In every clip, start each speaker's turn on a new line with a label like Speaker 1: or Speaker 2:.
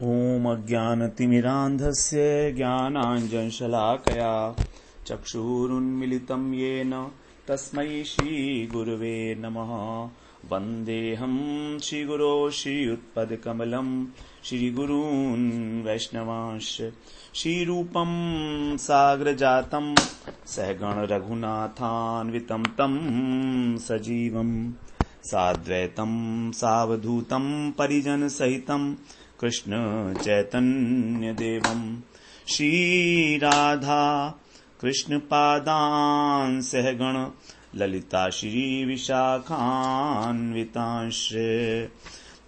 Speaker 1: ॐ अज्ञानतिमिरान्धस्य ज्ञानाञ्जनशलाकया चक्षुरुन्मिलितं येन तस्मै श्रीगुरवे नमः। वन्देऽहं श्रीगुरो श्रीयुत्पदकमलं श्रीगुरून् वैष्णवांश्च श्रीरूपं साग्रजातं सहगण रघुनाथान्वितं तं सजीवं साद्वैतं सावधूतं परिजनसहितं कृष्ण चैतन्य देवं श्रीराधा कृष्ण पादान् सहगण ललिता श्री विशाखान्वितांश्च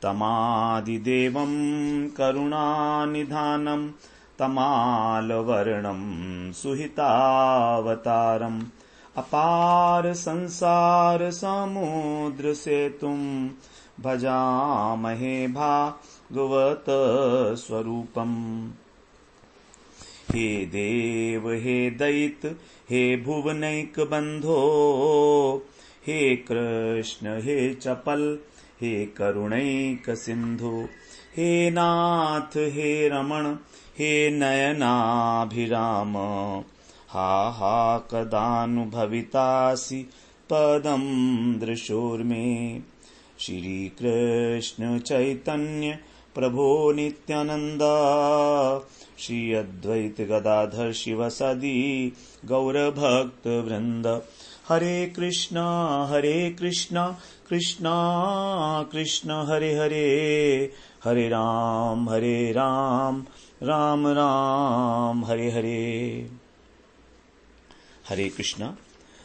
Speaker 1: तमादिदेवं करुणानिधानं तमालवर्णं सुहितावतारम् अपार संसार समुद्र सेतुं भजामहे भागवत स्वरूपम्। हे देव हे दैत हे भुवनैक बंधो, हे कृष्ण हे चपल हे करुणैक सिंधु, हे नाथ हे रमण हे नयनाभिराम, हा हा कदानुभवितासि पदं दृशोर्मे। श्री कृष्ण चैतन्य प्रभो नित्यानंद, श्री अद्वैत गदाधर शिवसदि गौर भक्त वृंद। हरे कृष्णा कृष्णा कृष्ण हरे हरे, हरे राम राम राम हरे हरे। हरे कृष्णा।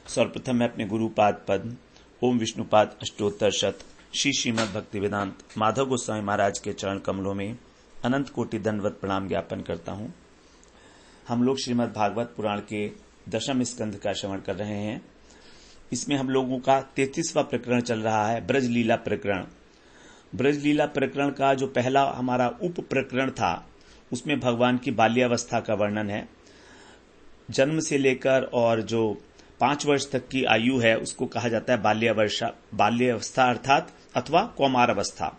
Speaker 1: सर्वप्रथम मैं अपने गुरुपाद पद्म ओम विष्णुपाद अष्टोत्तर शत श्री श्रीमद् भक्ति वेदांत माधव गोस्वामी महाराज के चरण कमलों में अनंत कोटि दंडवत प्रणाम ज्ञापन करता हूं। हम लोग श्रीमद् भागवत पुराण के दशम स्कंध का श्रवण कर रहे हैं। इसमें हम लोगों का 33वां प्रकरण चल रहा है, ब्रजलीला प्रकरण। ब्रजलीला प्रकरण का जो पहला हमारा उप प्रकरण था उसमें भगवान की बाल्यावस्था का वर्णन है। जन्म से लेकर और जो 5 वर्ष तक की आयु है उसको कहा जाता है बाल्यावस्था अर्थात अथवा कौमार अवस्था।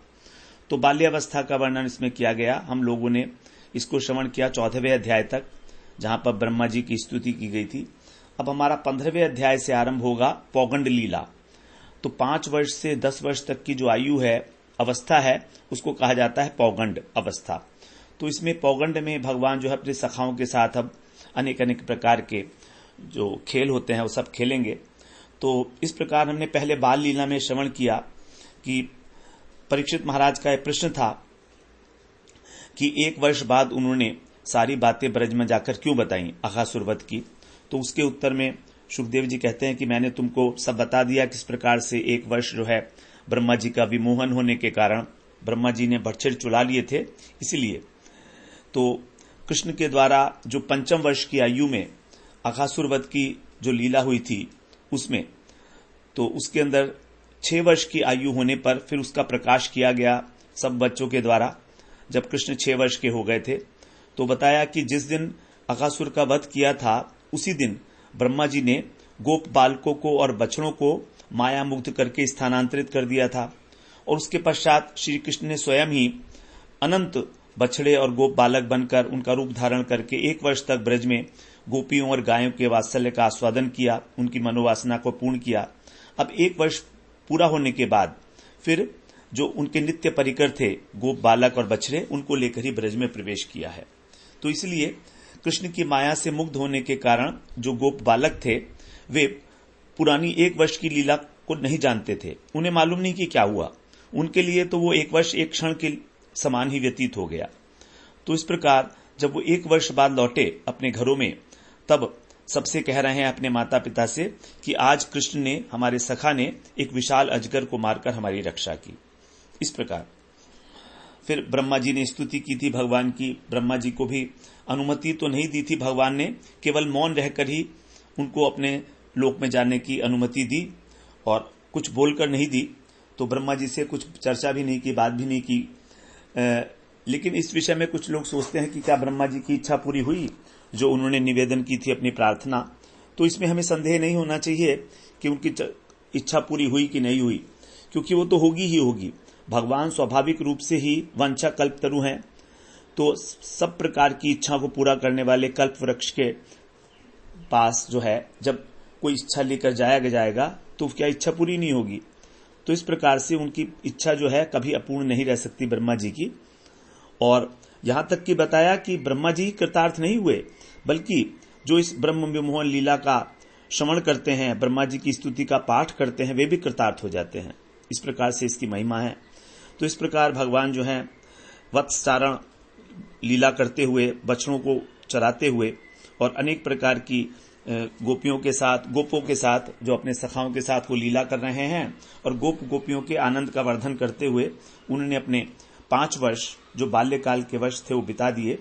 Speaker 1: तो बाल्यावस्था का वर्णन इसमें किया गया। हम लोगों ने इसको श्रवण किया 14वें अध्याय तक, जहां पर ब्रह्मा जी की स्तुति की गई थी। अब हमारा 15वें अध्याय से आरंभ होगा पौगंड लीला। तो 5 वर्ष से 10 वर्ष तक की जो आयु है, अवस्था है, उसको कहा जाता है पौगंड अवस्था। तो इसमें पौगंड में भगवान जो है अपने सखाओं के साथ अब अनेक अनेक प्रकार के जो खेल होते हैं वो सब खेलेंगे। तो इस प्रकार हमने पहले बाल लीला में श्रवण किया कि परीक्षित महाराज का यह प्रश्न था कि 1 वर्ष बाद उन्होंने सारी बातें ब्रज में जाकर क्यों बताई अघासुर वध की। तो उसके उत्तर में सुखदेव जी कहते हैं कि मैंने तुमको सब बता दिया किस प्रकार से 1 वर्ष जो है ब्रह्मा जी का विमोहन होने के कारण ब्रह्मा जी ने बछड़े चुला लिए थे, इसीलिए। तो कृष्ण के द्वारा जो 5 वर्ष की आयु में अघासुर वध की जो लीला हुई थी उसमें, तो उसके अंदर 6 वर्ष की आयु होने पर फिर उसका प्रकाश किया गया सब बच्चों के द्वारा। जब कृष्ण 6 वर्ष के हो गए थे तो बताया कि जिस दिन अघासुर का वध किया था उसी दिन ब्रह्मा जी ने गोप बालकों को और बछड़ों को माया मुग्ध करके स्थानांतरित कर दिया था। और उसके पश्चात श्री कृष्ण ने स्वयं ही अनंत बछड़े और गोप बालक बनकर उनका रूप धारण करके 1 वर्ष तक ब्रज में गोपियों और गायों के वात्सल्य का आस्वादन किया, उनकी मनोवासना को पूर्ण किया। अब 1 वर्ष पूरा होने के बाद फिर जो उनके नित्य परिकर थे गोप बालक और बछड़े, उनको लेकर ही ब्रज में प्रवेश किया है। तो इसलिए कृष्ण की माया से मुग्ध होने के कारण जो गोप बालक थे वे पुरानी 1 वर्ष की लीला को नहीं जानते थे। उन्हें मालूम नहीं कि क्या हुआ। उनके लिए तो वो 1 वर्ष एक क्षण के समान ही व्यतीत हो गया। तो इस प्रकार जब वो 1 वर्ष बाद लौटे अपने घरों में, तब सबसे कह रहे हैं अपने माता पिता से कि आज कृष्ण ने, हमारे सखा ने, एक विशाल अजगर को मारकर हमारी रक्षा की। इस प्रकार फिर ब्रह्मा जी ने स्तुति की थी भगवान की। ब्रह्मा जी को भी अनुमति तो नहीं दी थी भगवान ने, केवल मौन रहकर ही उनको अपने लोक में जाने की अनुमति दी और कुछ बोलकर नहीं दी। तो ब्रह्मा जी से कुछ चर्चा भी नहीं की, बात भी नहीं की। लेकिन इस विषय में कुछ लोग सोचते हैं कि क्या ब्रह्मा जी की इच्छा पूरी हुई जो उन्होंने निवेदन की थी अपनी प्रार्थना। तो इसमें हमें संदेह नहीं होना चाहिए कि उनकी इच्छा पूरी हुई कि नहीं हुई, क्योंकि वो तो होगी ही होगी। भगवान स्वाभाविक रूप से ही वंशा कल्पतरु हैं, तो सब प्रकार की इच्छा को पूरा करने वाले कल्प वृक्ष के पास जो है जब कोई इच्छा लेकर जाएगा तो क्या इच्छा पूरी नहीं होगी। तो इस प्रकार से उनकी इच्छा जो है कभी अपूर्ण नहीं रह सकती ब्रह्मा जी की। और यहां तक कि बताया कि ब्रह्मा जी कृतार्थ नहीं हुए, बल्कि जो इस ब्रह्म विमोहन लीला का श्रवण करते हैं, ब्रह्मा जी की स्तुति का पाठ करते हैं, वे भी कृतार्थ हो जाते हैं। इस प्रकार से इसकी महिमा है। तो इस प्रकार भगवान जो है वत्सचारण लीला करते हुए, बछड़ों को चराते हुए और अनेक प्रकार की गोपों के साथ जो अपने सखाओं के साथ वो लीला कर रहे हैं और गोपियों के आनंद का वर्धन करते हुए उन्होंने अपने 5 वर्ष जो बाल्यकाल के वर्ष थे वो बिता दिए।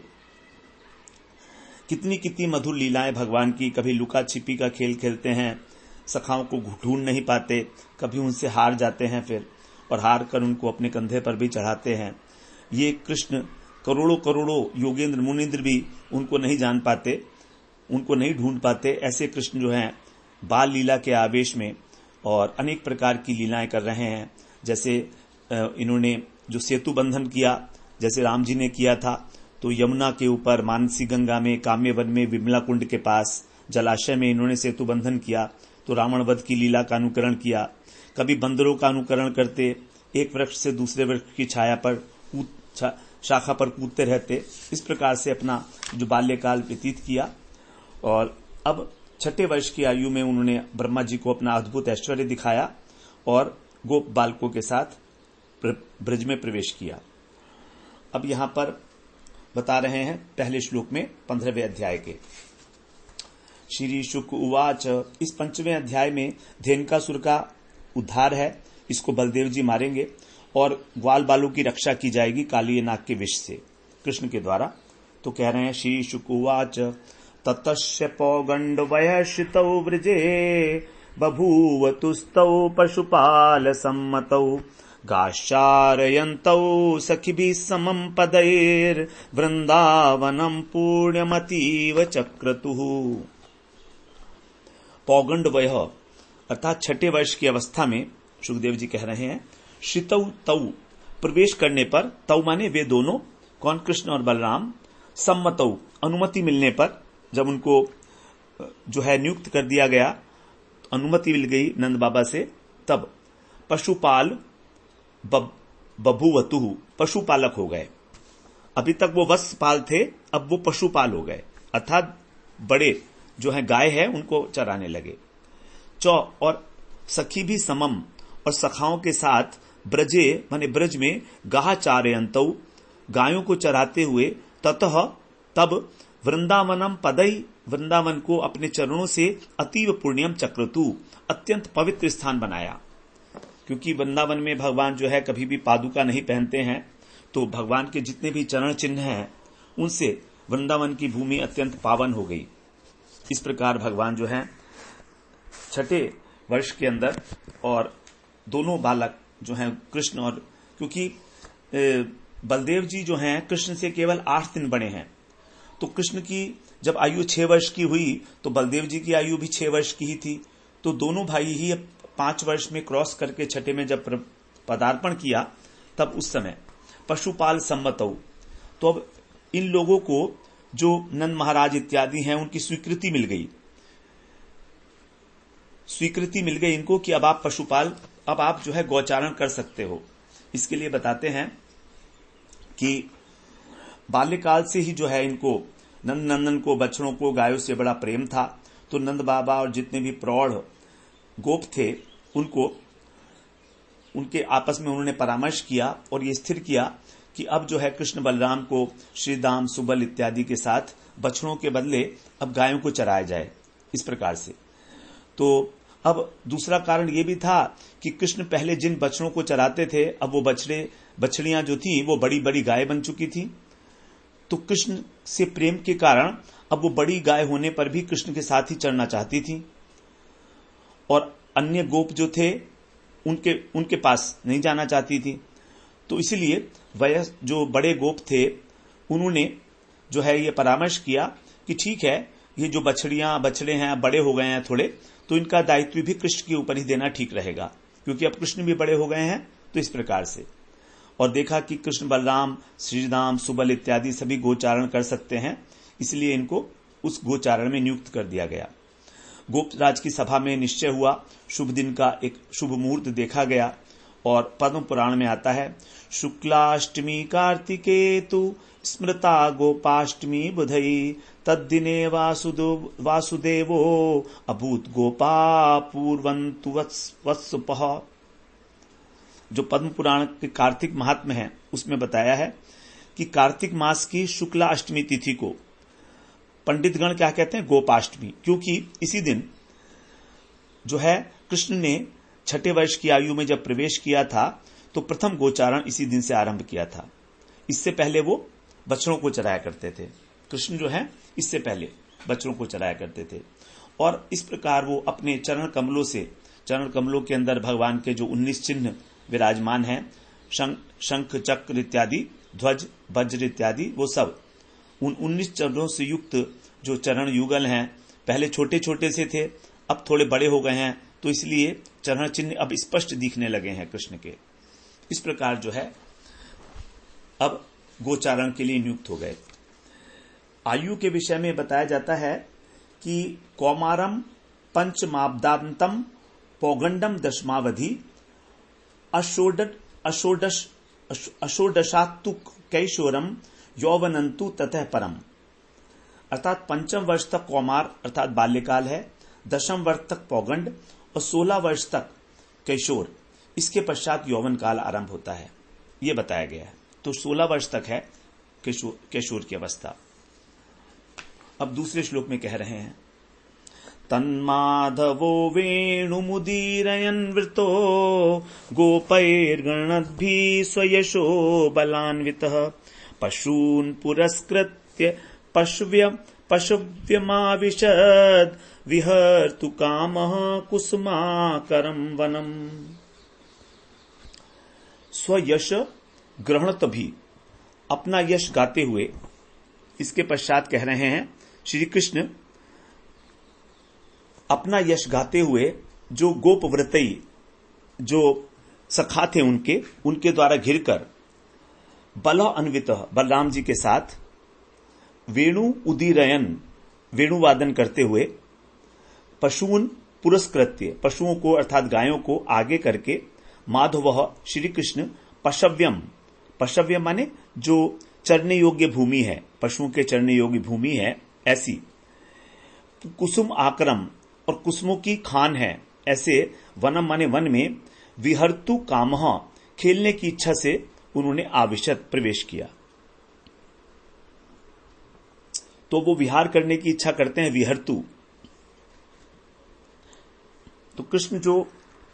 Speaker 1: कितनी कितनी मधुर लीलाएं भगवान की। कभी लुका छिपी का खेल खेलते हैं, सखाओं को ढूंढ नहीं पाते, कभी उनसे हार जाते हैं फिर, और हार कर उनको अपने कंधे पर भी चढ़ाते हैं। ये कृष्ण करोड़ों योगेंद्र मुनिंद्र भी उनको नहीं जान पाते, उनको नहीं ढूंढ पाते। ऐसे कृष्ण जो हैं बाल लीला के आवेश में और अनेक प्रकार की लीलाएं कर रहे हैं। जैसे इन्होंने जो सेतु बंधन किया, जैसे राम जी ने किया था, तो यमुना के ऊपर, मानसी गंगा में, काम्यवन में, विमला कुंड के पास जलाशय में इन्होंने सेतु बंधन किया। तो रावण वध की लीला का अनुकरण किया। कभी बंदरों का अनुकरण करते, एक वृक्ष से दूसरे वृक्ष की छाया पर शाखा पर कूदते रहते। इस प्रकार से अपना जो बाल्यकाल व्यतीत किया। और अब 6 वर्ष की आयु में उन्होंने ब्रह्मा जी को अपना अद्भुत ऐश्वर्य दिखाया और गोप बालकों के साथ ब्रज में प्रवेश किया। अब यहां पर बता रहे हैं पहले श्लोक में 15वें अध्याय के। श्री शुक उवाच, इस 5वें अध्याय में धेनुकासुर का उद्धार है। इसको बलदेव जी मारेंगे और ग्वाल बालों की रक्षा की जाएगी कालिये नाग के विष से कृष्ण के द्वारा। तो कह रहे हैं श्री शुक उवाच, ततस्य पौगंडवयश्रितौ व्रजे बभूव तुस्तौ पशुपाल सम्मतौ गाश्चारयन्तौ सखिभिः समं पदैर् वृंदावनं पुण्यमतीव चक्रतुः। पौगंडवयः अर्थात 6 वर्ष की अवस्था में सुखदेव जी कह रहे हैं, श्रितौ तौ प्रवेश करने पर, तौ माने वे दोनों, कौन, कृष्ण और बलराम, सम्मतौ अनुमति मिलने पर, जब उनको जो है नियुक्त कर दिया गया, अनुमति मिल गई नंद बाबा से, तब पशुपाल बभूवतुः पशुपालक हो गए। अभी तक वो वत्सपाल थे, अब वो पशुपाल हो गए, अर्थात बड़े जो है गाय है उनको चराने लगे। और सखी भी समम, और सखाओं के साथ ब्रजे माने ब्रज में गाह चारयन्तौ गायों को चराते हुए, ततः तब वृंदावनम पदई वृंदावन को अपने चरणों से अतीव पुण्यम चक्रतु अत्यंत पवित्र स्थान बनाया। क्योंकि वृंदावन में भगवान जो है कभी भी पादुका नहीं पहनते हैं, तो भगवान के जितने भी चरण चिन्ह हैं उनसे वृंदावन की भूमि अत्यंत पावन हो गई। इस प्रकार भगवान जो है 6 वर्ष के अंदर, और दोनों बालक जो हैं कृष्ण, और क्योंकि बलदेव जी जो हैं कृष्ण से केवल 8 दिन बड़े हैं, तो कृष्ण की जब आयु 6 वर्ष की हुई तो बलदेव जी की आयु भी 6 वर्ष की ही थी। तो दोनों भाई ही 5 वर्ष में क्रॉस करके 6 में जब पदार्पण किया, तब उस समय पशुपाल सम्मतौ, तो अब इन लोगों को जो नंद महाराज इत्यादि हैं उनकी स्वीकृति मिल गई इनको कि अब आप पशुपाल, अब आप जो है गौचारण कर सकते हो। इसके लिए बताते हैं कि बाल्यकाल से ही जो है इनको नंद नंदन को, बछड़ों को, गायों से बड़ा प्रेम था। तो नंद बाबा और जितने भी प्रौढ़ गोप थे उनके आपस में उन्होंने परामर्श किया और ये स्थिर किया कि अब जो है कृष्ण बलराम को श्रीदाम, सुबल इत्यादि के साथ बछड़ों के बदले अब गायों को चराया जाए। इस प्रकार से तो अब दूसरा कारण ये भी था कि कृष्ण पहले जिन बछड़ों को चराते थे, अब वो बछड़ियां जो थी वो बड़ी बड़ी गाय बन चुकी थी। तो कृष्ण से प्रेम के कारण अब वो बड़ी गाय होने पर भी कृष्ण के साथ ही चरना चाहती थी, और अन्य गोप जो थे उनके पास नहीं जाना चाहती थी। तो इसलिए वह जो बड़े गोप थे उन्होंने जो है ये परामर्श किया कि ठीक है, ये जो बछड़े हैं बड़े हो गए हैं थोड़े, तो इनका दायित्व भी कृष्ण के ऊपर ही देना ठीक रहेगा, क्योंकि अब कृष्ण भी बड़े हो गए हैं। तो इस प्रकार से, और देखा कि कृष्ण बलराम श्रीराम सुबल इत्यादि सभी गोचारण कर सकते हैं, इसलिए इनको उस गोचारण में नियुक्त कर दिया गया। गोपराज की सभा में निश्चय हुआ, शुभ दिन का एक शुभ मुहूर्त देखा गया और पद्म पुराण में आता है, शुक्लाष्टमी कार्तिकेतु स्मृता गोपाष्टमी बुधई तद्दिने वासुदेवो अभूत गोपा पूर्वन्तु वत्सुपः। जो पद्म पुराण के कार्तिक महात्म्य है उसमें बताया है कि कार्तिक मास की शुक्ला अष्टमी तिथि को पंडितगण क्या कहते हैं, गोपाष्टमी, क्योंकि इसी दिन जो है कृष्ण ने 6 वर्ष की आयु में जब प्रवेश किया था तो प्रथम गोचारण इसी दिन से आरंभ किया था। इससे पहले वो बछड़ों को चराया करते थे। कृष्ण जो है इससे पहले बछड़ों को चराया करते थे और इस प्रकार वो अपने चरण कमलों के अंदर भगवान के जो 19 चिन्ह विराजमान हैं, शंख चक्र इत्यादि, ध्वज वज्र इत्यादि, वो सब उन 19 चरणों से युक्त जो चरण युगल हैं, पहले छोटे छोटे से थे, अब थोड़े बड़े हो गए हैं, तो इसलिए चरण चिन्ह अब स्पष्ट दिखने लगे हैं कृष्ण के। इस प्रकार जो है अब गोचारण के लिए नियुक्त हो गए। आयु के विषय में बताया जाता है कि कौमारम पंचमाब्दांतम पौगंडम दशमावधि अषोडशात्तु कैशोरम यौवनंतु ततः परम। अर्थात 5 वर्ष तक कौमार अर्थात बाल्यकाल है, 10 वर्ष तक पौगंड और 16 वर्ष तक कैशोर, इसके पश्चात यौवन काल आरंभ होता है, ये बताया गया है। तो 16 वर्ष तक है कैशोर की अवस्था। अब दूसरे श्लोक में कह रहे हैं, तन्माधवो वेणुमुदीरयन् वृतो गोपैर्गणद्भिः स्वयशो बलान्वितः पशून् पुरस्कृत्य पशव्यमाविशद् विहर्तु कामः कुसुमाकरं वनम्। स्वयश ग्रहणत भी, अपना यश गाते हुए, इसके पश्चात कह रहे हैं श्री कृष्ण अपना यश गाते हुए जो गोपव्रतई जो सखा थे उनके द्वारा घिरकर बल अन्वित बलराम जी के साथ वेणु उदीरयन वेणुवादन करते हुए पशून पुरस्कृत्य पशुओं को अर्थात गायों को आगे करके माधव श्री कृष्ण पशव्य माने जो चरने योग्य भूमि है, पशुओं के चरने योग्य भूमि है ऐसी, कुसुम आक्रम और कुसुमों की खान है ऐसे, वनम माने वन में, विहर्तु कामः खेलने की इच्छा से उन्होंने आविशत प्रवेश किया। तो वो विहार करने की इच्छा करते हैं, विहर्तु। तो कृष्ण जो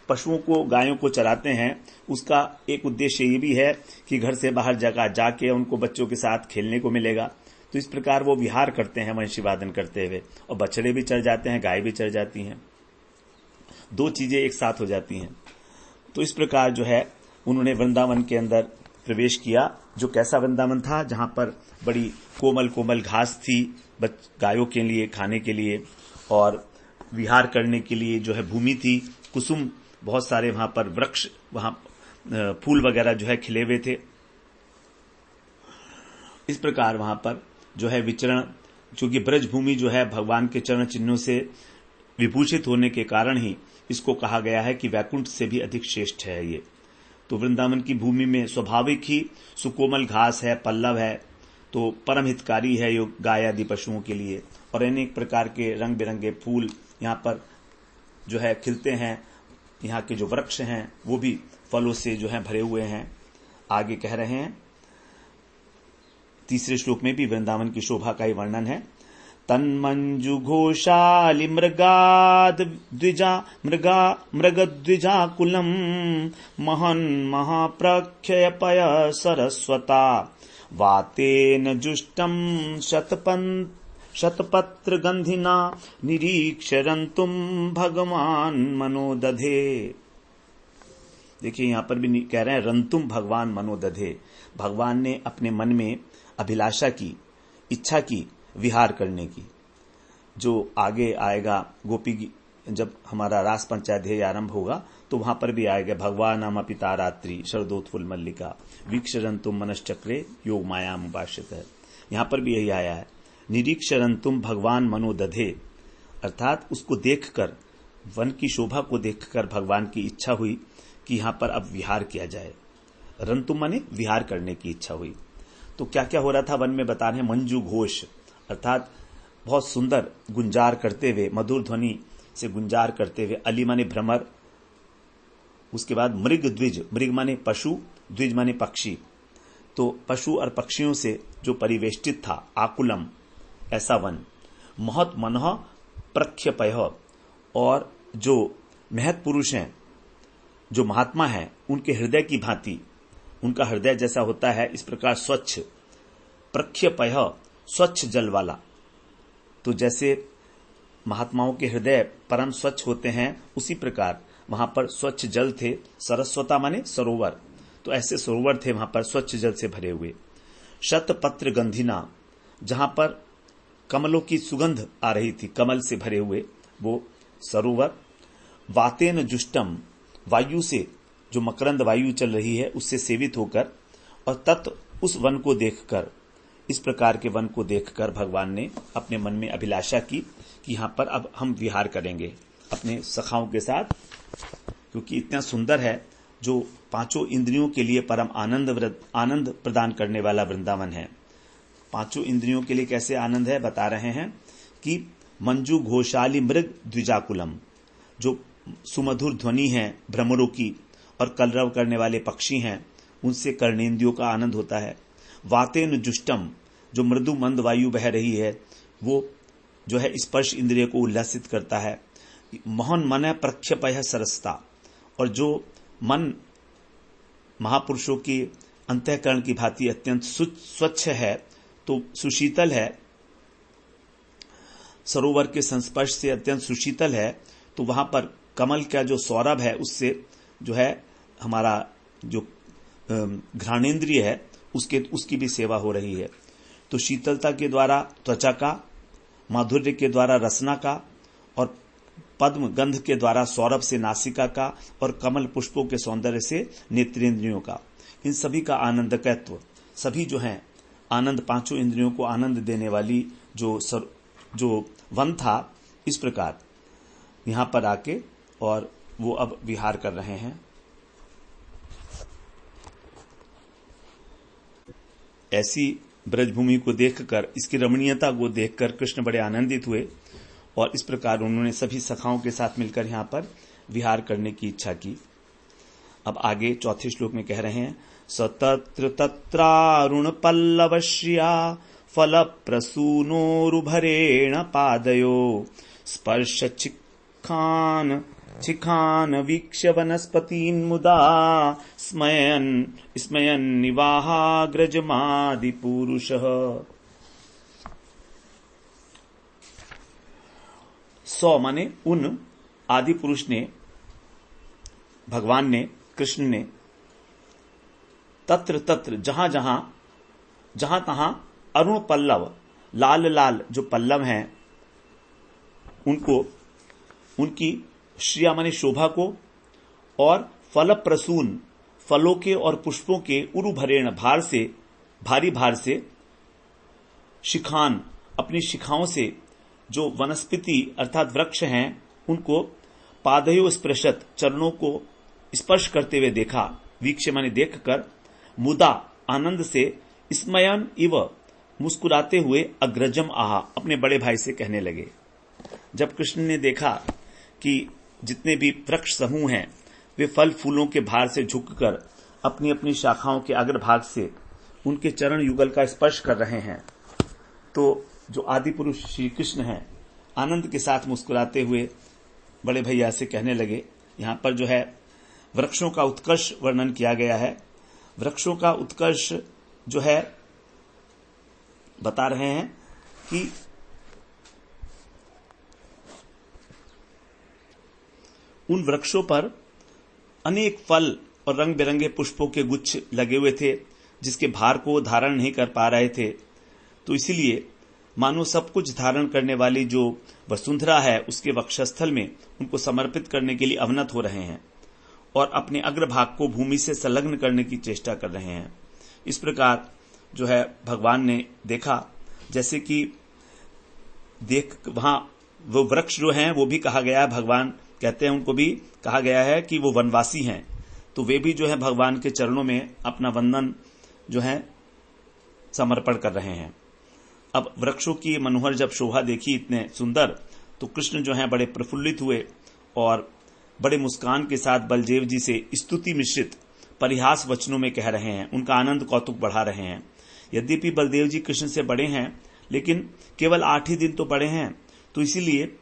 Speaker 1: पशुओं को गायों को चराते हैं उसका एक उद्देश्य ये भी है कि घर से बाहर जगह जाके उनको बच्चों के साथ खेलने को मिलेगा। तो इस प्रकार वो विहार करते हैं वंशी वादन करते हुए, और बछड़े भी चढ़ जाते हैं, गाय भी चढ़ जाती हैं, 2 चीजें एक साथ हो जाती हैं। तो इस प्रकार जो है उन्होंने वृंदावन के अंदर प्रवेश किया, जो कैसा वृंदावन था जहां पर बड़ी कोमल कोमल घास थी गायों के लिए खाने के लिए, और विहार करने के लिए जो है भूमि थी, कुसुम बहुत सारे वहां पर वृक्ष, वहां फूल वगैरह जो है खिले हुए थे। इस प्रकार वहां पर जो है विचरण, चूंकि ब्रज भूमि जो है भगवान के चरण चिन्हों से विभूषित होने के कारण ही इसको कहा गया है कि वैकुंठ से भी अधिक श्रेष्ठ है ये। तो वृंदावन की भूमि में स्वाभाविक ही सुकोमल घास है, पल्लव है, तो परम हितकारी है यो गाय आदि पशुओं के लिए, और अनेक प्रकार के रंग बिरंगे फूल यहाँ पर जो है खिलते हैं। यहाँ के जो वृक्ष हैं वो भी फलों से जो है भरे हुए हैं। आगे कह रहे हैं तीसरे श्लोक में भी वृंदावन की शोभा का ही वर्णन है। तन्मंजु घोषाली मृगद्विजाकुलम महन महाप्रख्यपय सरस्वता वातेन जुष्टम शतपत्र गंधिना निरीक्षरंतुम भगवान मनोदधे। देखिए यहां पर भी कह रहे हैं रंतुम भगवान मनोदधे, भगवान ने अपने मन में अभिलाषा की, इच्छा की विहार करने की। जो आगे आएगा गोपी जब हमारा रास पंचाध्याय आरंभ होगा तो वहां पर भी आएगा भगवान नाम पिता रात्रि शरदोत्फुल मल्लिका वीक्षरंतुम मनश्चक्रे योग मायाम उपाश्रित है। यहां पर भी यही आया है, निरीक्षरंतुम भगवान मनोदधे, अर्थात उसको देखकर, वन की शोभा को देखकर भगवान की इच्छा हुई कि यहां पर अब विहार किया जाए। रंतुम माने विहार करने की इच्छा हुई। तो क्या क्या हो रहा था वन में बता रहे हैं, मंजू घोष अर्थात बहुत सुंदर गुंजार करते हुए, मधुर ध्वनि से गुंजार करते हुए, अली माने भ्रमर, उसके बाद मृग द्विज, मृग माने पशु, द्विज माने पक्षी, तो पशु और पक्षियों से जो परिवेष्टित था, आकुलम ऐसा वन, महत मनः प्रख्यपय, और जो महत पुरुष हैं, जो महात्मा है, उनके हृदय की भांति, उनका हृदय जैसा होता है इस प्रकार स्वच्छ, प्रख्यपय स्वच्छ जल वाला। तो जैसे महात्माओं के हृदय परम स्वच्छ होते हैं, उसी प्रकार वहां पर स्वच्छ जल थे। सरस्वता माने सरोवर, तो ऐसे सरोवर थे वहां पर स्वच्छ जल से भरे हुए। शतपत्र गंधिना, जहां पर कमलों की सुगंध आ रही थी, कमल से भरे हुए वो सरोवर। वातेन जुष्टम, वायु से, जो मकरंद वायु चल रही है उससे सेवित होकर, और तत् उस वन को देखकर, इस प्रकार के वन को देखकर भगवान ने अपने मन में अभिलाषा की कि यहां पर अब हम विहार करेंगे अपने सखाओं के साथ, क्योंकि इतना सुंदर है, जो पांचों इंद्रियों के लिए परम आनंद प्रदान करने वाला वृंदावन है। पांचों इंद्रियों के लिए कैसे आनंद है बता रहे हैं कि मंजू घोषाली मृग द्विजाकुलम, जो सुमधुर ध्वनि है भ्रमरों की और कलरव करने वाले पक्षी हैं, उनसे कर्णेंद्रियों का आनंद होता है। वातेन जुष्टम, जो मृदु मंद वायु बह रही है, वो जो है स्पर्श इंद्रिय को उल्लासित करता है। मोहन मन प्रख्यपय सरसता, और जो मन महापुरुषों की अंतःकरण की भांति अत्यंत स्वच्छ है, तो सुशीतल है, सरोवर के संस्पर्श से अत्यंत सुशीतल है, तो वहां पर कमल का जो सौरभ है उससे जो है हमारा जो घ्राणेन्द्रिय है उसकी भी सेवा हो रही है। तो शीतलता के द्वारा त्वचा का, माधुर्य के द्वारा रसना का, और पद्म गंध के द्वारा सौरभ से नासिका का, और कमल पुष्पों के सौंदर्य से नेत्रेंद्रियों का, इन सभी का आनंदकत्व, सभी जो हैं आनंद, पांचों इंद्रियों को आनंद देने वाली जो वन था, इस प्रकार यहां पर आके और वो अब विहार कर रहे हैं। ऐसी ब्रजभूमि को देखकर, इसकी रमणीयता को देखकर कृष्ण बड़े आनंदित हुए, और इस प्रकार उन्होंने सभी सखाओं के साथ मिलकर यहां पर विहार करने की इच्छा की। अब आगे चौथे श्लोक में कह रहे हैं, सतत्र तत्रारुण पल्लवश्रिया फल प्रसूनोरुभरेण पादयो स्पर्श चिखान वीक्ष्य वनस्पतीन् मुदा स्मयन् निवाहाग्रजमादि पुरुषः। सौ माने उन आदि पुरुष ने, भगवान ने, कृष्ण ने, तत्र तत्र जहां तहां अरुण पल्लव, लाल लाल जो पल्लव हैं, उनको, उनकी श्रिया माने शोभा को, और फल प्रसून, फलों के और पुष्पों के, उरुभरेण भारी भार से, शिखान अपनी शिखाओं से, जो वनस्पति अर्थात वृक्ष हैं उनको, पादयो स्पृशत चरणों को स्पर्श करते हुए देखा, वीक्ष्य माने देखकर, मुदा आनंद से, स्मयन इव मुस्कुराते हुए, अग्रजम आहा अपने बड़े भाई से कहने लगे। जब कृष्ण ने देखा कि जितने भी वृक्ष समूह हैं वे फल फूलों के भार से झुककर अपनी अपनी शाखाओं के अग्रभाग से उनके चरण युगल का स्पर्श कर रहे हैं, तो जो आदि पुरुष श्री कृष्ण हैं आनंद के साथ मुस्कुराते हुए बड़े भैया से कहने लगे। यहां पर जो है वृक्षों का उत्कर्ष वर्णन किया गया है। वृक्षों का उत्कर्ष जो है बता रहे हैं कि उन वृक्षों पर अनेक फल और रंग बिरंगे पुष्पों के गुच्छ लगे हुए थे, जिसके भार को धारण नहीं कर पा रहे थे, तो इसीलिए मानो सब कुछ धारण करने वाली जो वसुंधरा है उसके वक्षस्थल में उनको समर्पित करने के लिए अवनत हो रहे हैं और अपने अग्रभाग को भूमि से संलग्न करने की चेष्टा कर रहे हैं। इस प्रकार जो है भगवान ने देखा, जैसे कि वहां वो वृक्ष जो हैं वो भी कहा गया है, भगवान कहते हैं उनको भी कहा गया है कि वो वनवासी हैं, तो वे भी जो है भगवान के चरणों में अपना वंदन जो है समर्पण कर रहे हैं। अब वृक्षों की मनोहर जब शोभा देखी इतने सुंदर, तो कृष्ण जो है बड़े प्रफुल्लित हुए और बड़े मुस्कान के साथ बलदेव जी से स्तुति मिश्रित परिहास वचनों में कह रहे हैं, उनका आनंद कौतुक बढ़ा रहे हैं। यद्यपि बलदेव जी कृष्ण से बड़े हैं, लेकिन केवल 8 ही दिन तो बड़े हैं, तो इसीलिए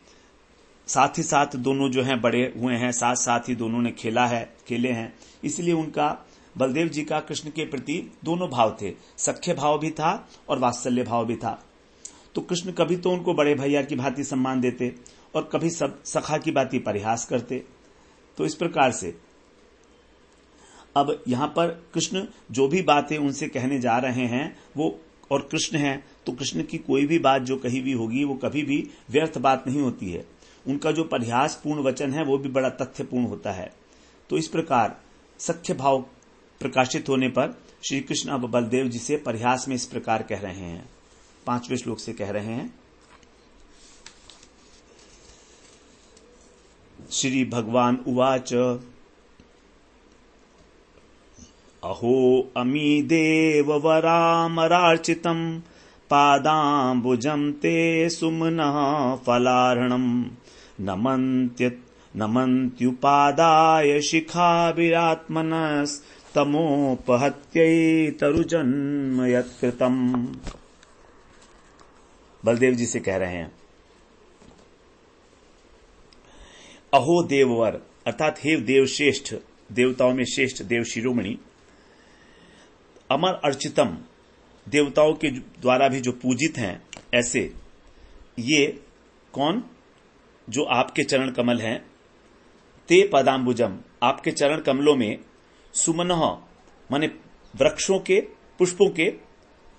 Speaker 1: साथ ही साथ दोनों जो हैं बड़े हुए हैं, साथ साथ ही दोनों ने खेले हैं, इसलिए उनका बलदेव जी का कृष्ण के प्रति दोनों भाव थे, सख्य भाव भी था और वात्सल्य भाव भी था। तो कृष्ण कभी तो उनको बड़े भैया की भांति सम्मान देते और कभी सब सखा की भांति परिहास करते। तो इस प्रकार से अब यहां पर कृष्ण जो भी बातें उनसे कहने जा रहे हैं वो, और कृष्ण हैं तो कृष्ण की कोई भी बात जो कही भी होगी वो कभी भी व्यर्थ बात नहीं होती है। उनका जो परिहास पूर्ण वचन है वो भी बड़ा तथ्यपूर्ण होता है। तो इस प्रकार सख्य भाव प्रकाशित होने पर श्री कृष्ण अब बलदेव जी से परिहास में इस प्रकार कह रहे हैं, 5वें श्लोक से कह रहे हैं। श्री भगवान उवाच अहो अमी देववरामरार्चितम् पादाम्बुजं ते सुमनः फलार्हणम् नमन्त्युपादाय शिखाभिरात्मनस्तमोपहत्यै तरुजन्म यत्कृतम्। बलदेव जी से कह रहे हैं, अहो देववर अर्थात हे देव श्रेष्ठ, देवताओं में श्रेष्ठ देव शिरोमणि, अमर अर्चितम देवताओं के द्वारा भी जो पूजित हैं, ऐसे ये कौन, जो आपके चरण कमल हैं, ते पदाम्बुजम आपके चरण कमलों में, सुमनः माने वृक्षों के पुष्पों के,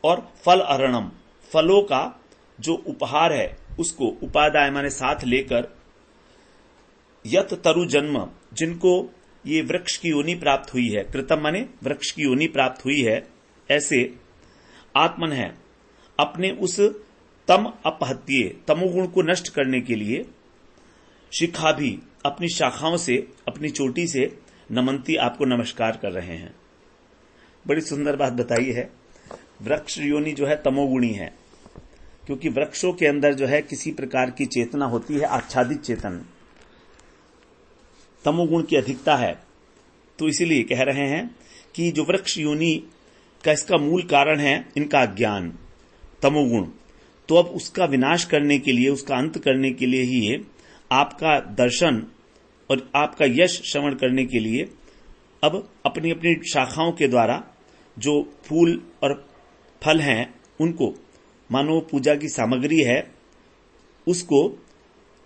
Speaker 1: और फल अरणम फलों का जो उपहार है उसको, उपादाय माने साथ लेकर, यत तरु जन्म जिनको ये वृक्ष की योनि प्राप्त हुई है, कृतम माने वृक्ष की योनि प्राप्त हुई है, ऐसे आत्मन है अपने उस तम अपहत्ये तमोगुण को नष्ट करने के लिए, शिखा भी अपनी शाखाओं से, अपनी चोटी से, नमंती आपको नमस्कार कर रहे हैं। बड़ी सुंदर बात बताई है। वृक्ष योनि जो है तमोगुणी है, क्योंकि वृक्षों के अंदर जो है किसी प्रकार की चेतना होती है, आच्छादित चेतन, तमोगुण की अधिकता है। तो इसीलिए कह रहे हैं कि जो वृक्ष योनि का इसका मूल कारण है इनका अज्ञान, तमोगुण। तो अब उसका विनाश करने के लिए, उसका अंत करने के लिए ही आपका दर्शन और आपका यश श्रवण करने के लिए अब अपनी अपनी शाखाओं के द्वारा जो फूल और फल हैं उनको, मानो पूजा की सामग्री है, उसको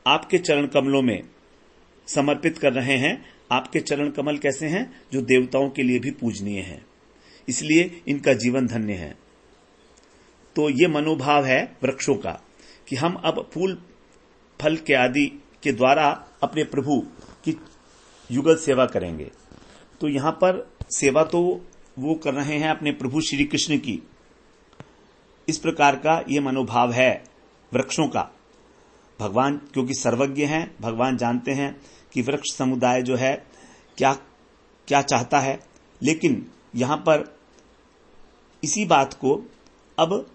Speaker 1: आपके चरण कमलों में समर्पित कर रहे हैं। आपके चरण कमल कैसे हैं? जो देवताओं के लिए भी पूजनीय हैं, इसलिए इनका जीवन धन्य है। तो ये मनोभाव है वृक्षों का कि हम अब फूल फल के आदि के द्वारा अपने प्रभु की युगल सेवा करेंगे। तो यहां पर सेवा तो वो कर रहे हैं अपने प्रभु श्री कृष्ण की। इस प्रकार का ये मनोभाव है वृक्षों का। भगवान क्योंकि सर्वज्ञ हैं, भगवान जानते हैं कि वृक्ष समुदाय जो है क्या क्या चाहता है, लेकिन यहां पर इसी बात को अब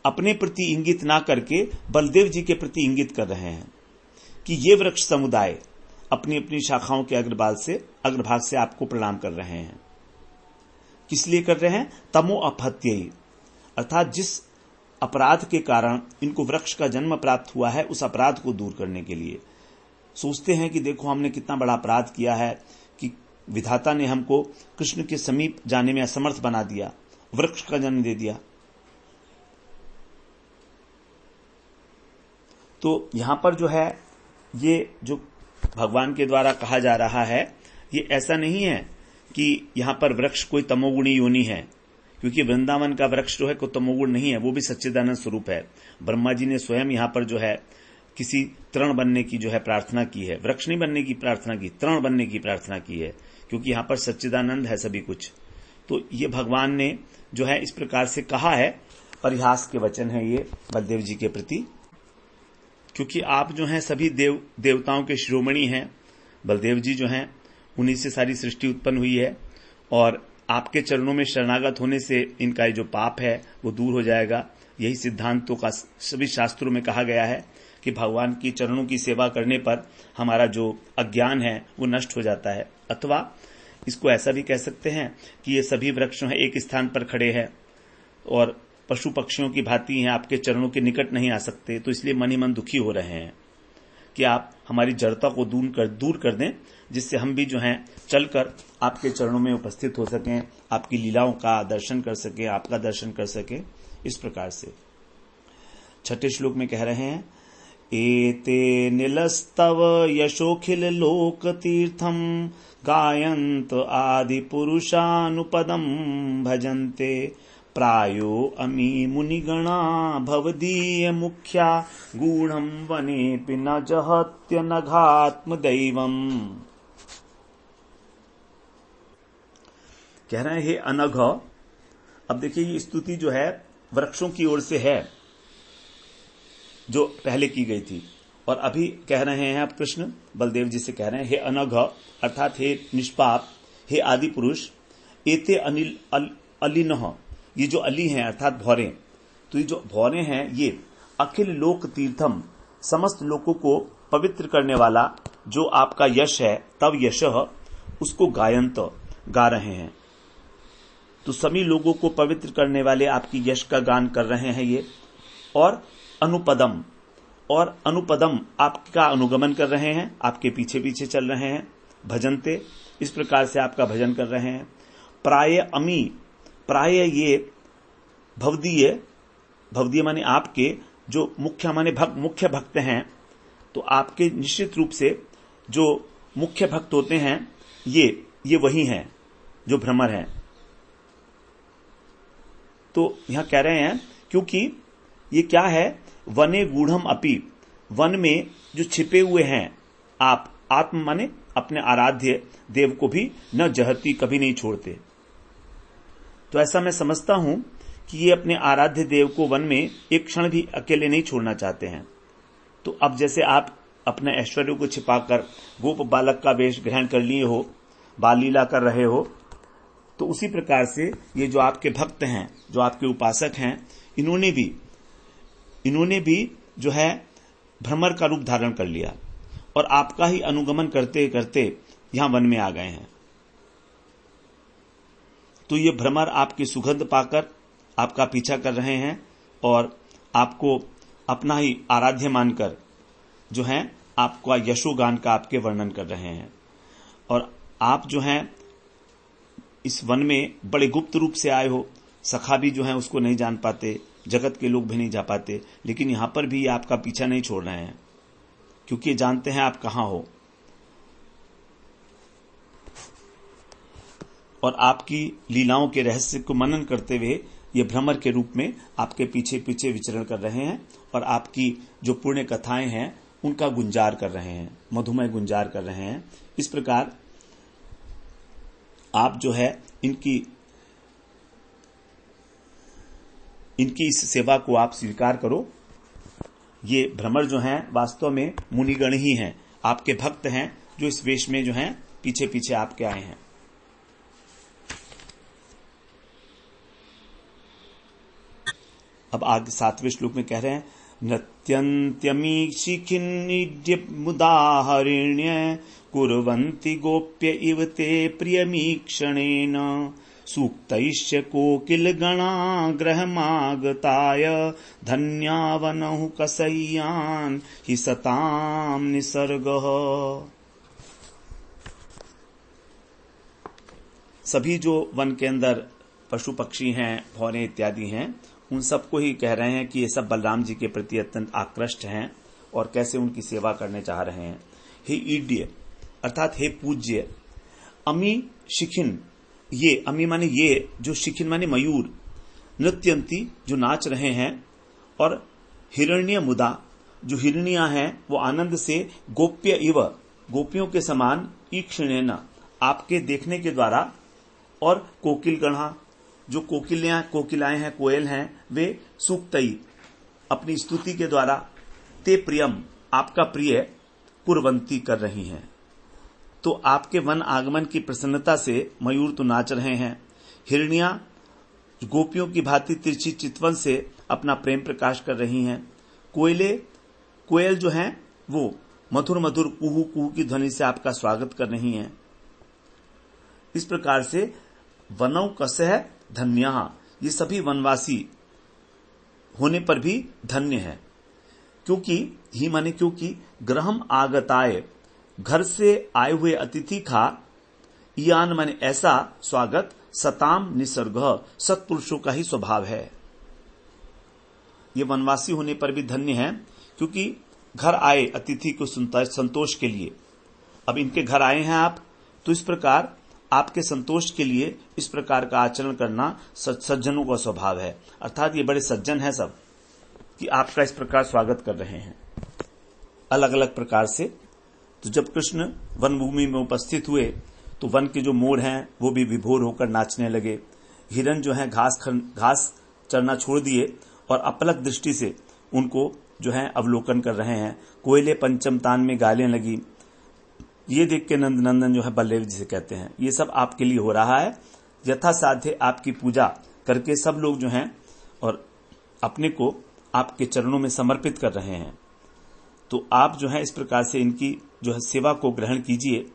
Speaker 1: अपने प्रति इंगित ना करके बलदेव जी के प्रति इंगित कर रहे हैं कि ये वृक्ष समुदाय अपनी अपनी शाखाओं के अग्रभाग से आपको प्रणाम कर रहे हैं। किस लिए कर रहे हैं? तमो अपहत्यै, अर्थात जिस अपराध के कारण इनको वृक्ष का जन्म प्राप्त हुआ है उस अपराध को दूर करने के लिए। सोचते हैं कि देखो हमने कितना बड़ा अपराध किया है कि विधाता ने हमको कृष्ण के समीप जाने में असमर्थ बना दिया, वृक्ष का जन्म दे दिया। तो यहां पर जो है ये जो भगवान के द्वारा कहा जा रहा है, ये ऐसा नहीं है कि यहां पर वृक्ष कोई तमोगुणी योनि है, क्योंकि वृंदावन का वृक्ष जो है को तमोगुण नहीं है, वो भी सच्चिदानंद स्वरूप है। ब्रह्मा जी ने स्वयं यहां पर जो है किसी तृण बनने की जो है प्रार्थना की है, वृक्ष नहीं बनने की प्रार्थना की, तृण बनने की प्रार्थना की है, क्योंकि यहां पर सच्चिदानंद है सभी कुछ। तो ये भगवान ने जो है इस प्रकार से कहा है, परिहास के वचन है ये बलदेव जी के प्रति, क्योंकि आप जो हैं सभी देवताओं के शिरोमणि हैं। बलदेव जी जो हैं उन्हीं से सारी सृष्टि उत्पन्न हुई है, और आपके चरणों में शरणागत होने से इनका जो पाप है वो दूर हो जाएगा। यही सिद्धांतों का सभी शास्त्रों में कहा गया है कि भगवान की चरणों की सेवा करने पर हमारा जो अज्ञान है वो नष्ट हो जाता है। अथवा इसको ऐसा भी कह सकते हैं कि ये सभी वृक्ष हैं एक स्थान पर खड़े हैं और पशु पक्षियों की भांति हैं, आपके चरणों के निकट नहीं आ सकते, तो इसलिए मन ही मन दुखी हो रहे हैं कि आप हमारी जड़ता को दूर कर दें, जिससे हम भी जो हैं चलकर आपके चरणों में उपस्थित हो सकें, आपकी लीलाओं का दर्शन कर सकें, आपका दर्शन कर सकें। इस प्रकार से 6ठे श्लोक में कह रहे हैं, एते नीलस्तव यशोखिल लोक तीर्थम गायंत आदि पुरुषानुपदम भजन्ते प्रायो अमी मुनिगणा भवदीय मुख्या गूढ़म वनेपि न जहत्य नघात्म दैवम। कह रहे हैं हे अनघ। अब देखिए ये स्तुति जो है वृक्षों की ओर से है जो पहले की गई थी, और अभी कह रहे हैं आप कृष्ण बलदेव जी से कह रहे हैं हे अनघ, अर्थात हे निष्पाप, हे आदि पुरुष, एते अलिनः, ये जो अली हैं अर्थात भौरे, तो ये जो भौरे हैं ये अखिल लोक तीर्थम, समस्त लोकों को पवित्र करने वाला जो आपका यश है, तव यशः, उसको गायंत गा रहे हैं। तो सभी लोगों को पवित्र करने वाले आपकी यश का गान कर रहे हैं ये। और अनुपदम आपका अनुगमन कर रहे हैं, आपके पीछे पीछे चल रहे हैं। भजनते, इस प्रकार से आपका भजन कर रहे हैं। प्राय ये भवदीय माने आपके जो मुख्य भक्त हैं, तो आपके निश्चित रूप से जो मुख्य भक्त होते हैं ये वही हैं जो भ्रमर हैं। तो यहां कह रहे हैं क्योंकि ये क्या है, वने गूढ़म अपि, वन में जो छिपे हुए हैं आप, आत्म माने अपने आराध्य देव को भी न जहती, कभी नहीं छोड़ते। तो ऐसा मैं समझता हूं कि ये अपने आराध्य देव को वन में एक क्षण भी अकेले नहीं छोड़ना चाहते हैं। तो अब जैसे आप अपने ऐश्वर्य को छिपाकर गोप बालक का वेश ग्रहण कर लिए हो, बाल लीला कर रहे हो, तो उसी प्रकार से ये जो आपके भक्त हैं, जो आपके उपासक हैं, इन्होंने भी जो है भ्रमर का रूप धारण कर लिया और आपका ही अनुगमन करते करते यहां वन में आ गए हैं। तो ये भ्रमर आपकी सुगंध पाकर आपका पीछा कर रहे हैं और आपको अपना ही आराध्य मानकर जो है आपका यशोगान का आपके वर्णन कर रहे हैं। और आप जो हैं इस वन में बड़े गुप्त रूप से आए हो, सखा भी जो है उसको नहीं जान पाते, जगत के लोग भी नहीं जा पाते, लेकिन यहां पर भी आपका पीछा नहीं छोड़ रहे हैं क्योंकि जानते हैं आप कहां हो। और आपकी लीलाओं के रहस्य को मनन करते हुए ये भ्रमर के रूप में आपके पीछे पीछे विचरण कर रहे हैं और आपकी जो पुण्य कथाएं हैं उनका गुंजार कर रहे हैं, मधुमय गुंजार कर रहे हैं। इस प्रकार आप जो है इनकी इस सेवा को आप स्वीकार करो। ये भ्रमर जो हैं वास्तव में मुनिगण ही हैं, आपके भक्त हैं जो इस वेश में जो हैं पीछे पीछे आपके आए हैं। अब आगे 7वें श्लोक में कह रहे हैं, नृत्यन्त्यमीक्षिखिन्निड्य मुदाहरिण्य कुर्वन्ति गोप्य इव ते प्रियमीक्षणेन सूक्तैश्च कोकिल गणा ग्रहमागताय धन्यावनहु कसय्यान् हि सताम निसर्गः। सभी जो वन के अंदर पशु पक्षी हैं, भौरे इत्यादि हैं, उन सबको ही कह रहे हैं कि ये सब बलराम जी के प्रति अत्यंत आकृष्ट हैं और कैसे उनकी सेवा करने चाह रहे हैं। हे ईड्य अर्थात हे पूज्य, अमी शिखिन ये अमी माने ये, जो शिखिन माने मयूर, नृत्यंती जो नाच रहे हैं, और हिरण्य मुदा जो हिरण्या हैं वो आनंद से, गोप्य इव गोपियों के समान, ईक्षणेन आपके देखने के द्वारा, और कोकिल गणा जो कोकिलाएं हैं, कोयल हैं, वे सूक्तई अपनी स्तुति के द्वारा, ते प्रियम आपका प्रिय, कुर्वंती कर रही हैं। तो आपके वन आगमन की प्रसन्नता से मयूर तो नाच रहे हैं, हिरनियां गोपियों की भांति तिरछी चितवन से अपना प्रेम प्रकाश कर रही हैं, कोयल जो हैं वो मधुर मधुर कुहू कुहू की ध्वनि से आपका स्वागत कर रही हैं। इस प्रकार से वनौ कसह धन्या, ये सभी वनवासी होने पर भी धन्य है। क्योंकि ग्रहम आगताय, घर से आए हुए अतिथि का, यान माने ऐसा स्वागत, सताम निसर्ग सत्पुरुषों का ही स्वभाव है। ये वनवासी होने पर भी धन्य है, क्योंकि घर आए अतिथि को संतोष के लिए। अब इनके घर आए हैं आप, तो इस प्रकार आपके संतोष के लिए इस प्रकार का आचरण करना सज्जनों का स्वभाव है। अर्थात ये बड़े सज्जन हैं सब, कि आपका इस प्रकार स्वागत कर रहे हैं अलग अलग प्रकार से। तो जब कृष्ण वन भूमि में उपस्थित हुए तो वन के जो मोर हैं वो भी विभोर होकर नाचने लगे। हिरन जो हैं घास चरना छोड़ दिए और अपलक दृष्टि से उनको जो है अवलोकन कर रहे हैं। कोयले पंचम तान में गालें लगी। ये देख के नंदन जो है बलदेव जी से कहते हैं, ये सब आपके लिए हो रहा है, यथासाध्य आपकी पूजा करके सब लोग जो हैं और अपने को आपके चरणों में समर्पित कर रहे हैं। तो आप जो है इस प्रकार से इनकी जो है सेवा को ग्रहण कीजिए।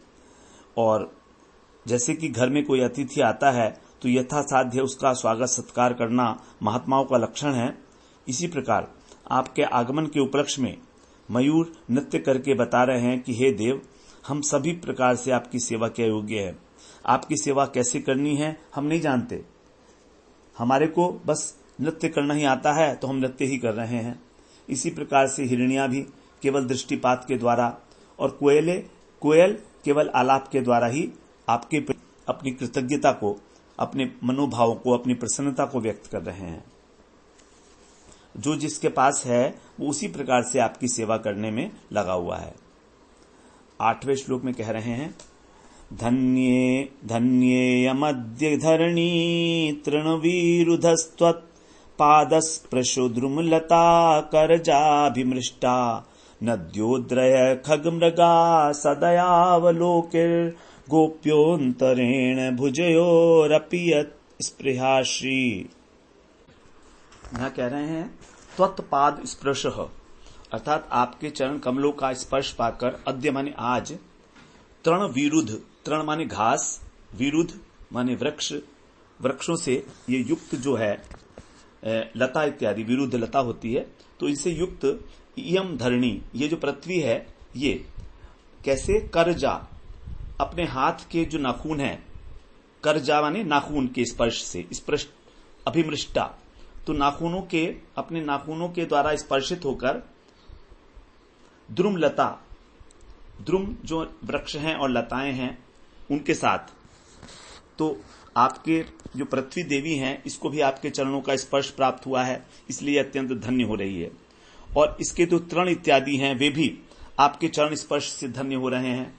Speaker 1: और जैसे कि घर में कोई अतिथि आता है तो यथासाध्य उसका स्वागत सत्कार करना महात्माओं का लक्षण है। इसी प्रकार आपके आगमन के उपलक्ष्य में मयूर नृत्य करके बता रहे हैं कि हे देव, हम सभी प्रकार से आपकी सेवा के योग्य है। आपकी सेवा कैसे करनी है हम नहीं जानते, हमारे को बस नृत्य करना ही आता है, तो हम नृत्य ही कर रहे हैं। इसी प्रकार से हिरनिया भी केवल दृष्टिपात के द्वारा, और कोयल केवल आलाप के द्वारा ही आपके अपनी कृतज्ञता को, अपने मनोभावों को, अपनी प्रसन्नता को व्यक्त कर रहे हैं। जो जिसके पास है वो उसी प्रकार से आपकी सेवा करने में लगा हुआ है। 8वें श्लोक में कह रहे हैं, धन्ये धन्येयमद्य धरणी तृणवीरुधस्त्वत् पादस्पृशो द्रुमलता करजाभिमृष्टा नद्योद्रय खगमृगा सदयावलोकिर गोप्योन्तरेण भुजयोरपि यत् स्पृहाश्री। यहां कह रहे हैं त्वत्पाद स्पर्श, अर्थात आपके चरण कमलों का स्पर्श पाकर, अद्य माने आज, तृण विरुद्ध, तृण माने घास, विरुद्ध माने वृक्ष, वृक्षों से ये युक्त जो है लता इत्यादि, विरुद्ध लता होती है, तो इनसे युक्त इयम धरणी, ये जो पृथ्वी है, ये कैसे, करजा, अपने हाथ के जो नाखून है, करजा माने नाखून के स्पर्श से, स्पर्श अभिमृष्टा, तो नाखूनों के, अपने नाखूनों के द्वारा स्पर्शित होकर, द्रुम लता, द्रुम जो वृक्ष हैं और लताएं हैं उनके साथ, तो आपके जो पृथ्वी देवी हैं इसको भी आपके चरणों का स्पर्श प्राप्त हुआ है, इसलिए अत्यंत धन्य हो रही है। और इसके जो तृण इत्यादि हैं वे भी आपके चरण स्पर्श से धन्य हो रहे हैं,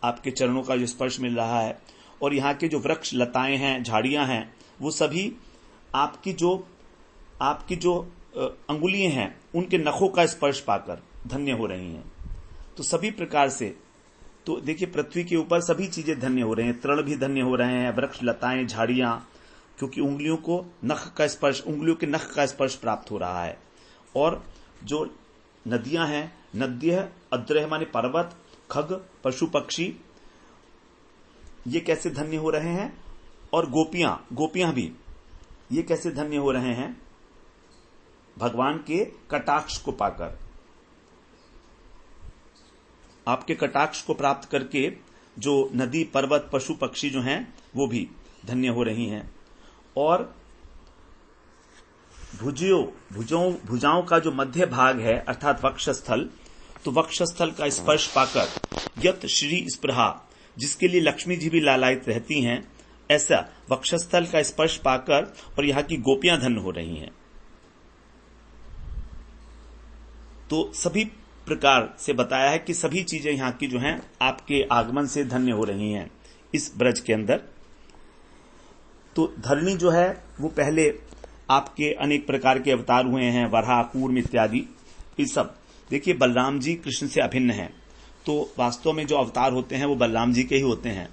Speaker 1: आपके चरणों का जो स्पर्श मिल रहा है। और यहाँ के जो वृक्ष लताएं हैं, झाड़ियां हैं, वो सभी आपकी जो अंगुलियां हैं उनके नखों का स्पर्श पाकर धन्य हो रही हैं। तो सभी प्रकार से, तो देखिए पृथ्वी के ऊपर सभी चीजें धन्य हो रहे हैं, तृण भी धन्य हो रहे हैं, वृक्ष लताएं झाड़ियां, क्योंकि उंगलियों के नख का स्पर्श प्राप्त हो रहा है। और जो नदियां हैं, नद्य अद्रह माने पर्वत, खग पशु पक्षी, ये कैसे धन्य हो रहे हैं। और गोपियां भी ये कैसे धन्य हो रहे हैं, भगवान के कटाक्ष को पाकर, आपके कटाक्ष को प्राप्त करके जो नदी पर्वत पशु पक्षी जो हैं वो भी धन्य हो रही हैं। और भुजाओं का जो मध्य भाग है अर्थात वक्षस्थल, तो वक्षस्थल का स्पर्श पाकर यत श्री स्पृहा, जिसके लिए लक्ष्मी जी भी लालायित रहती हैं, ऐसा वक्षस्थल का स्पर्श पाकर और यहाँ की गोपियां धन्य हो रही हैं। तो सभी प्रकार से बताया है कि सभी चीजें यहाँ की जो हैं आपके आगमन से धन्य हो रही हैं इस ब्रज के अंदर। तो धरणी जो है वो पहले आपके अनेक प्रकार के अवतार हुए हैं, वराह, कूर्म इत्यादि। ये सब देखिए बलराम जी कृष्ण से अभिन्न हैं, तो वास्तव में जो अवतार होते हैं वो बलराम जी के ही होते हैं।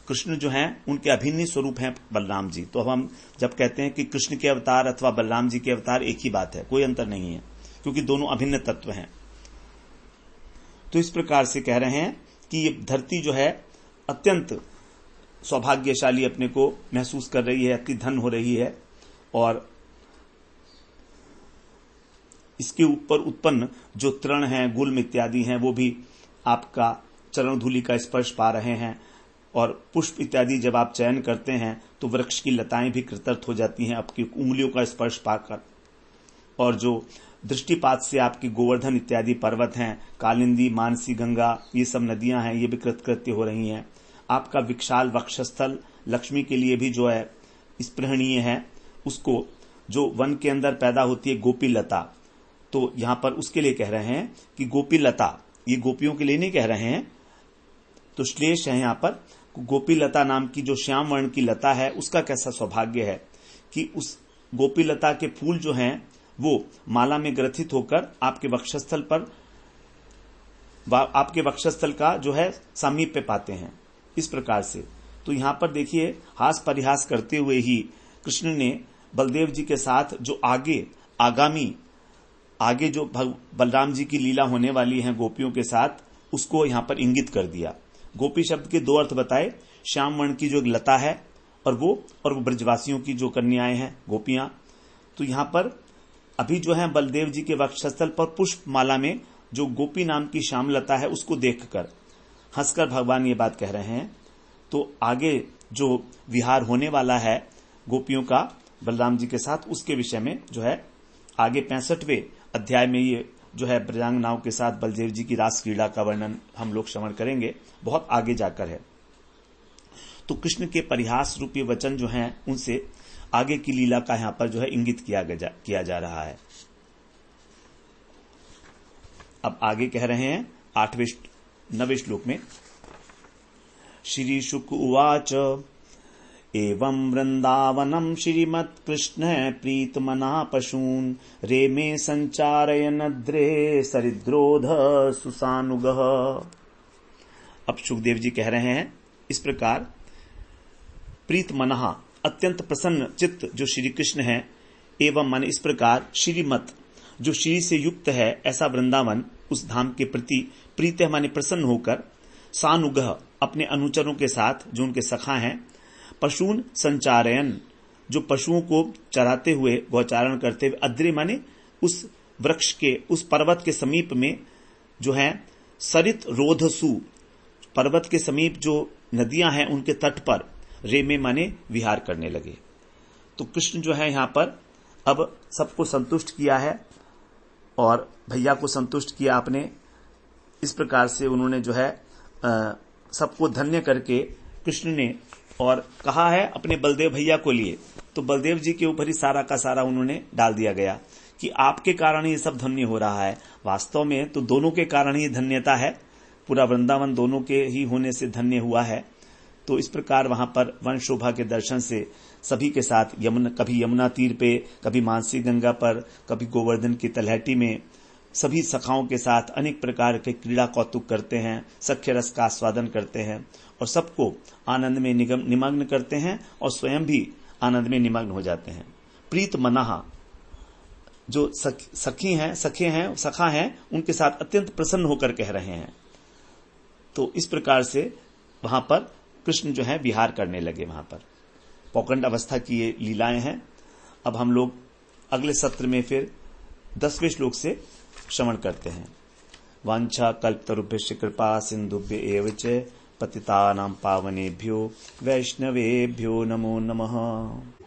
Speaker 1: कृष्ण जो हैं उनके अभिन्न स्वरूप हैं बलराम जी। तो हम जब कहते हैं कि कृष्ण के अवतार अथवा बलराम जी के अवतार एक ही बात है, कोई अंतर नहीं है, क्योंकि दोनों अभिन्न तत्व हैं। तो इस प्रकार से कह रहे हैं कि ये धरती जो है अत्यंत सौभाग्यशाली अपने को महसूस कर रही है, अति धन हो रही है, और इसके ऊपर उत्पन्न जो तृण हैं, गुल्म इत्यादि हैं, वो भी आपका चरण धूलि का स्पर्श पा रहे हैं। और पुष्प इत्यादि जब आप चयन करते हैं तो वृक्ष की लताएं भी कृतर्थ हो जाती हैं आपकी उंगलियों का स्पर्श पाकर। और जो दृष्टिपात से आपकी गोवर्धन इत्यादि पर्वत हैं, कालिंदी, मानसी, गंगा, ये सब नदियां हैं, ये भी कृतकृत्य हो रही हैं। आपका विशाल वक्षस्थल लक्ष्मी के लिए भी जो है स्पृहणीय है। उसको जो वन के अंदर पैदा होती है गोपी लता, तो यहां पर उसके लिए कह रहे हैं कि गोपी लता, ये गोपियों के लिए नहीं कह रहे हैं, तो श्लेष है यहां पर। गोपी लता नाम की जो श्याम वर्ण की लता है उसका कैसा सौभाग्य है कि उस गोपी लता के फूल जो हैं वो माला में ग्रथित होकर आपके वक्षस्थल पर, आपके वक्षस्थल का जो है सामीप्य पाते हैं इस प्रकार से। तो यहां पर देखिए हास परिहास करते हुए ही कृष्ण ने बलदेव जी के साथ जो आगे जो बलराम जी की लीला होने वाली है गोपियों के साथ, उसको यहां पर इंगित कर दिया। गोपी शब्द के दो अर्थ बताए, श्याम वर्ण की जो लता है और वो ब्रजवासियों की जो कन्याएं हैं गोपियां। तो यहां पर अभी जो है बलदेव जी के वक्षस्थल पर पुष्प माला में जो गोपी नाम की श्यामलता है उसको देखकर हंसकर भगवान ये बात कह रहे हैं। तो आगे जो विहार होने वाला है गोपियों का बलराम जी के साथ, उसके विषय में जो है आगे 65वें अध्याय में ये जो है ब्रजांगनाओं के साथ बलदेव जी की रास क्रीड़ा का वर्णन हम लोग श्रवण करेंगे, बहुत आगे जाकर है। तो कृष्ण के परिहास रूपी वचन जो हैं उनसे आगे की लीला का यहां पर जो है इंगित किया जा रहा है। अब आगे कह रहे हैं 9वें श्लोक में, श्री शुक उवाच एवं वृंदावनम श्रीमत्कृष्ण प्रीतमना पशून् रेमे संचारयन्द्रे सरिद्रोध सुसानुगः। अब सुखदेव जी कह रहे हैं इस प्रकार, प्रीतमनः अत्यंत प्रसन्न चित्त जो श्री कृष्ण है, एवं माने इस प्रकार श्रीमत जो श्री से युक्त है ऐसा वृंदावन, उस धाम के प्रति प्रीत माने प्रसन्न होकर, सानुगः अपने अनुचरों के साथ जो उनके सखा हैं, पशून संचारयन जो पशुओं को चराते हुए गौचारण करते हुए, अद्रि माने उस वृक्ष के उस पर्वत के समीप में जो है, सरित रोधसु पर्वत के समीप जो नदियां हैं उनके तट पर रेमे माने विहार करने लगे। तो कृष्ण जो है यहां पर अब सबको संतुष्ट किया है और भैया को संतुष्ट किया आपने, इस प्रकार से उन्होंने जो है सबको धन्य करके कृष्ण ने और कहा है अपने बलदेव भैया को लिए। तो बलदेव जी के ऊपर ही सारा का सारा उन्होंने डाल दिया गया कि आपके कारण ये सब धन्य हो रहा है। वास्तव में तो दोनों के कारण ही धन्यता है, पूरा वृंदावन दोनों के ही होने से धन्य हुआ है। तो इस प्रकार वहां पर वन शोभा के दर्शन से सभी के साथ कभी यमुना तीर पे, कभी मानसी गंगा पर, कभी गोवर्धन की तलहटी में सभी सखाओं के साथ अनेक प्रकार के क्रीड़ा कौतुक करते हैं, सख्य रस का आस्वादन करते हैं और सबको आनंद में निमग्न करते हैं और स्वयं भी आनंद में निमग्न हो जाते हैं। प्रीत मनाहा जो सखा हैं उनके साथ अत्यंत प्रसन्न होकर कह रहे हैं। तो इस प्रकार से वहां पर कृष्ण जो है विहार करने लगे। वहां पर पौकंड अवस्था की ये लीलाएं हैं। अब हम लोग अगले सत्र में फिर 10वें श्लोक से श्रवण करते हैं। वांछा कल्पतरुभ्यश्च कृपा सिंधुभ्य एव च पतितानां पावनेभ्यो वैष्णवेभ्यो नमो नमः।